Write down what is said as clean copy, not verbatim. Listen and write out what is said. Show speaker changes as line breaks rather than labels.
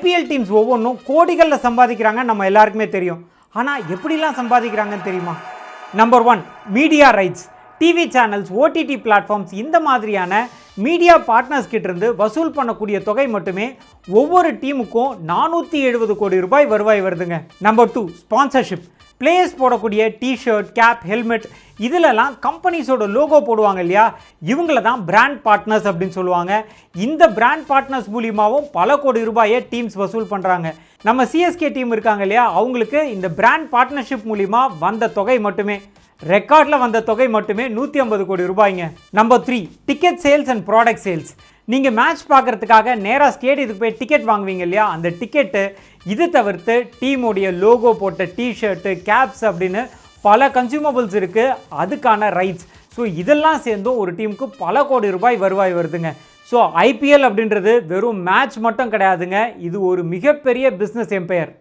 IPL teams ஒவ்வொன்றும் கோடிகளில் சம்பாதிக்கிறாங்க, நம்ம எல்லாருக்குமே தெரியும். ஆனால் எப்படிலாம் சம்பாதிக்கிறாங்கன்னு தெரியுமா? Number 1, media rights. TV channels, OTT platforms, இந்த மாதிரியான மீடியா பார்ட்னர்ஸ் கிட்டேருந்து வசூல் பண்ணக்கூடிய தொகை மட்டுமே ஒவ்வொரு டீமுக்கும் 470 கோடி ரூபாய் வருவாய் வருதுங்க. Number 2, sponsorship. பிளேயர்ஸ் போடக்கூடிய டிஷர்ட், கேப், ஹெல்மெட், இதிலெல்லாம் கம்பெனிஸோட லோகோ போடுவாங்க இல்லையா, இவங்கள தான் பிராண்ட் பார்ட்னர்ஸ் அப்படின்னு சொல்லுவாங்க. இந்த பிராண்ட் பார்ட்னர்ஸ் மூலியமாகவும் பல கோடி ரூபாயை டீம்ஸ் வசூல் பண்ணுறாங்க. நம்ம சிஎஸ்கே டீம் இருக்காங்க இல்லையா, அவங்களுக்கு இந்த பிராண்ட் பார்ட்னர்ஷிப் மூலிமா வந்த தொகை மட்டுமே, ரெக்கார்டில் வந்த தொகை மட்டுமே 150 கோடி ரூபாய்ங்க. Number 3, ticket sales and product sales. நீங்கள் மேட்ச் பார்க்குறதுக்காக நேராக ஸ்டேடியத்துக்கு போய் டிக்கெட் வாங்குவீங்க இல்லையா, அந்த டிக்கெட்டு இது தவிர்த்து டீமுடைய லோகோ போட்ட டிஷர்ட்டு, கேப்ஸ் அப்படின்னு பல கன்சியூமபிள்ஸ் இருக்குது, அதுக்கான ரைட்ஸ். ஸோ இதெல்லாம் சேர்ந்தும் ஒரு டீமுக்கு பல கோடி ரூபாய் வருவாய் வருதுங்க. ஸோ ஐபிஎல் அப்படின்றது வெறும் மேட்ச் மட்டும் கிடையாதுங்க, இது ஒரு மிகப்பெரிய பிஸ்னஸ் எம்பையர்.